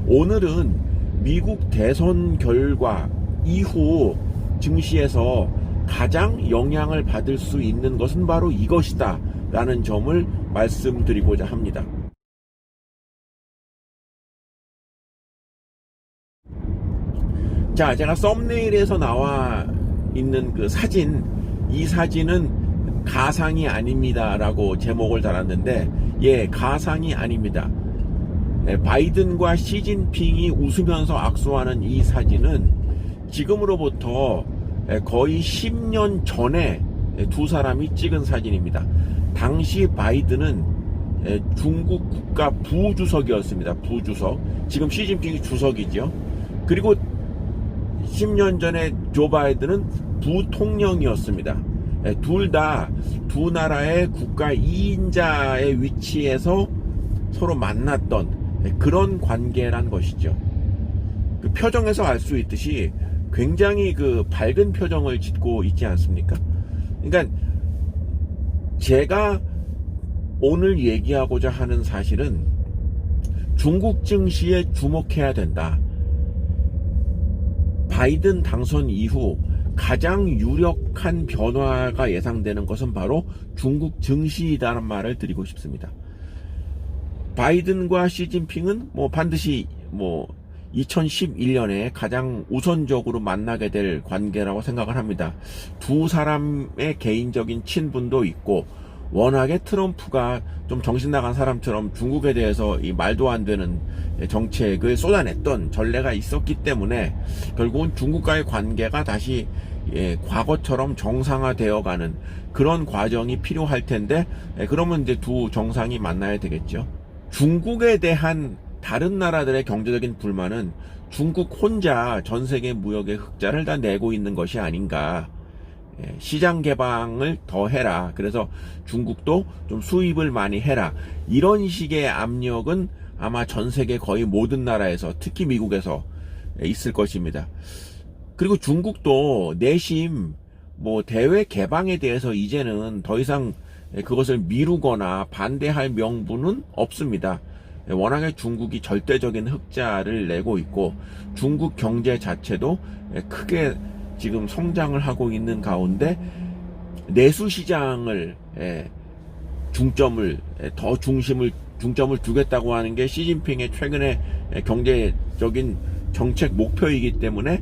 오늘은 미국 대선 결과 이후 증시에서 가장 영향을 받을 수 있는 것은 바로 이것이다 라는 점을 말씀드리고자 합니다. 자, 제가 썸네일에서 나와 있는 그 사진, 이 사진은 가상이 아닙니다 라고 제목을 달았는데, 예, 가상이 아닙니다. 바이든과 시진핑이 웃으면서 악수하는 이 사진은 지금으로부터 거의 10년 전에 두 사람이 찍은 사진입니다. 당시 바이든은 중국 국가 부주석이었습니다. 부주석. 지금 시진핑이 주석이죠. 그리고 10년 전에 조 바이든은 부통령이었습니다. 둘 다 두 나라의 국가 2인자의 위치에서 서로 만났던 그런 관계란 것이죠. 그 표정에서 알 수 있듯이 굉장히 그 밝은 표정을 짓고 있지 않습니까? 그러니까 제가 오늘 얘기하고자 하는 사실은 중국 증시에 주목해야 된다. 바이든 당선 이후 가장 유력한 변화가 예상되는 것은 바로 중국 증시이다는 말을 드리고 싶습니다. 바이든과 시진핑은 반드시 2011년에 가장 우선적으로 만나게 될 관계라고 생각을 합니다. 두 사람의 개인적인 친분도 있고, 워낙에 트럼프가 좀 정신 나간 사람처럼 중국에 대해서 이 말도 안 되는 정책을 쏟아냈던 전례가 있었기 때문에 결국은 중국과의 관계가 다시 과거처럼 정상화되어가는 그런 과정이 필요할 텐데, 그러면 이제 두 정상이 만나야 되겠죠. 중국에 대한 다른 나라들의 경제적인 불만은 중국 혼자 전 세계 무역의 흑자를 다 내고 있는 것이 아닌가. 시장 개방을 더 해라. 그래서 중국도 좀 수입을 많이 해라. 이런 식의 압력은 아마 전 세계 거의 모든 나라에서, 특히 미국에서 있을 것입니다. 그리고 중국도 내심 대외 개방에 대해서 이제는 더 이상 그것을 미루거나 반대할 명분은 없습니다. 워낙에 중국이 절대적인 흑자를 내고 있고, 중국 경제 자체도 크게 지금 성장을 하고 있는 가운데 내수 시장을 중점을 두겠다고 하는 게 시진핑의 최근의 경제적인 정책 목표이기 때문에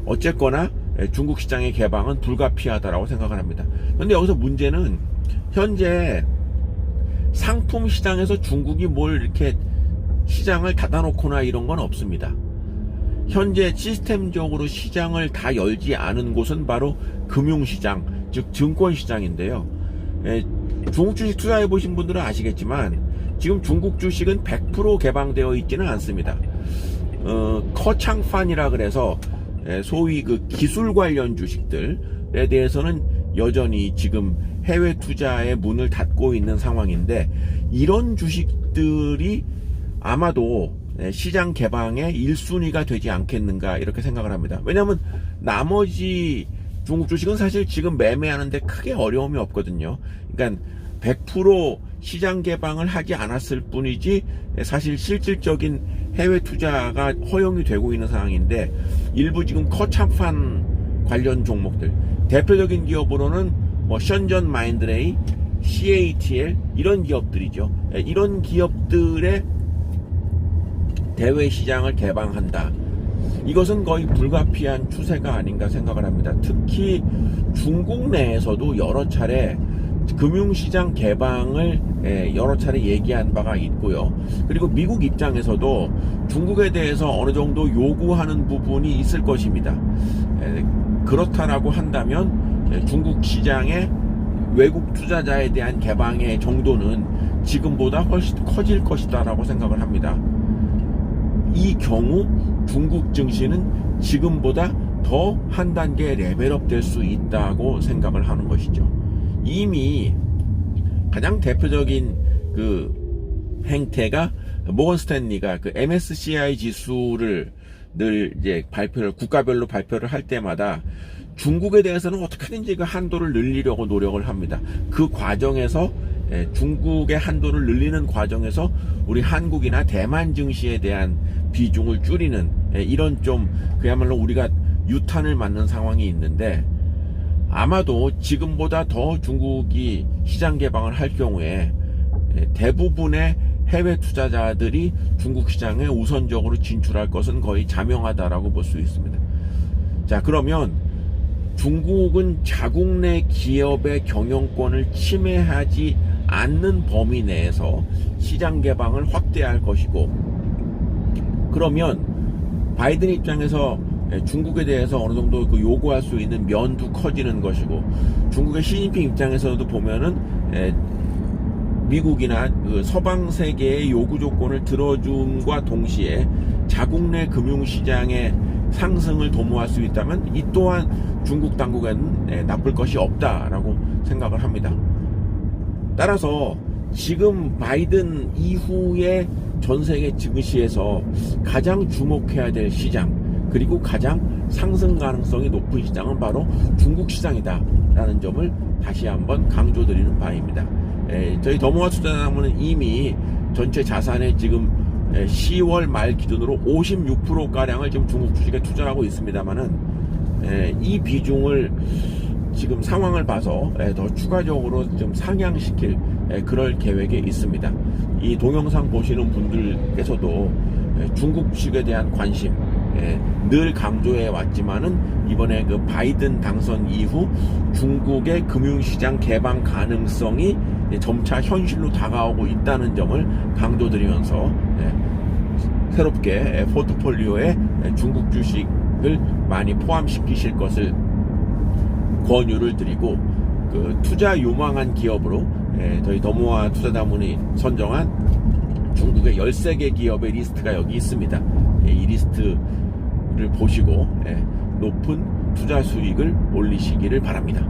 어쨌거나 중국 시장의 개방은 불가피하다라고 생각을 합니다. 그런데 여기서 문제는 현재 상품 시장에서 중국이 뭘 이렇게 시장을 닫아놓거나 이런 건 없습니다. 현재 시스템적으로 시장을 다 열지 않은 곳은 바로 금융시장, 즉 증권시장인데요. 중국 주식 투자해 보신 분들은 아시겠지만 지금 중국 주식은 100% 개방되어 있지는 않습니다. 커창판이라 그래서 소위 그 기술 관련 주식들에 대해서는 여전히 지금 해외 투자의 문을 닫고 있는 상황인데, 이런 주식들이 아마도 시장 개방의 1순위가 되지 않겠는가 이렇게 생각을 합니다. 왜냐하면 나머지 중국 주식은 사실 지금 매매하는데 크게 어려움이 없거든요. 그러니까 100% 시장 개방을 하지 않았을 뿐이지 사실 실질적인 해외 투자가 허용이 되고 있는 상황인데, 일부 지금 커창판 관련 종목들, 대표적인 기업으로는 션전 마인드레이, CATL 이런 기업들이죠. 이런 기업들의 대외 시장을 개방한다. 이것은 거의 불가피한 추세가 아닌가 생각을 합니다. 특히 중국 내에서도 여러 차례 금융시장 개방을 여러 차례 얘기한 바가 있고요. 그리고 미국 입장에서도 중국에 대해서 어느 정도 요구하는 부분이 있을 것입니다. 그렇다라고 한다면 중국 시장의 외국 투자자에 대한 개방의 정도는 지금보다 훨씬 커질 것이다 라고 생각을 합니다. 이 경우 중국 증시는 지금보다 더 한 단계 레벨업 될 수 있다고 생각을 하는 것이죠. 이미 가장 대표적인 그 행태가 모건 스탠리가 그 MSCI 지수를 늘 이제 국가별로 발표를 할 때마다 중국에 대해서는 어떻게든지 그 한도를 늘리려고 노력을 합니다. 그 과정에서 중국의 한도를 늘리는 과정에서 우리 한국이나 대만 증시에 대한 비중을 줄이는 이런 좀 그야말로 우리가 유탄을 맞는 상황이 있는데, 아마도 지금보다 더 중국이 시장 개방을 할 경우에 대부분의 해외 투자자들이 중국 시장에 우선적으로 진출할 것은 거의 자명하다라고 볼 수 있습니다. 자, 그러면 중국은 자국 내 기업의 경영권을 침해하지 않는 범위 내에서 시장 개방을 확대할 것이고, 그러면 바이든 입장에서 중국에 대해서 어느 정도 그 요구할 수 있는 면도 커지는 것이고, 중국의 시진핑 입장에서도 보면은 미국이나 그 서방 세계의 요구 조건을 들어줌과 동시에 자국 내 금융시장의 상승을 도모할 수 있다면 이 또한 중국 당국에는 나쁠 것이 없다라고 생각을 합니다. 따라서 지금 바이든 이후에 전 세계 증시에서 가장 주목해야 될 시장, 그리고 가장 상승 가능성이 높은 시장은 바로 중국 시장이다라는 점을 다시 한번 강조드리는 바입니다. 저희 더모아 투자자문은 이미 전체 자산의 지금 10월 말 기준으로 56%가량을 지금 중국 주식에 투자하고 있습니다만은, 이 비중을 지금 상황을 봐서 더 추가적으로 좀 상향시킬 그럴 계획에 있습니다. 이 동영상 보시는 분들께서도 중국 주식에 대한 관심 늘 강조해 왔지만은, 이번에 그 바이든 당선 이후 중국의 금융시장 개방 가능성이 점차 현실로 다가오고 있다는 점을 강조드리면서 새롭게 포트폴리오에 중국 주식을 많이 포함시키실 것을 권유를 드리고, 그 투자 유망한 기업으로 저희 더모아 투자자문이 선정한 중국의 13개 기업의 리스트가 여기 있습니다. 이 리스트를 보시고 높은 투자 수익을 올리시기를 바랍니다.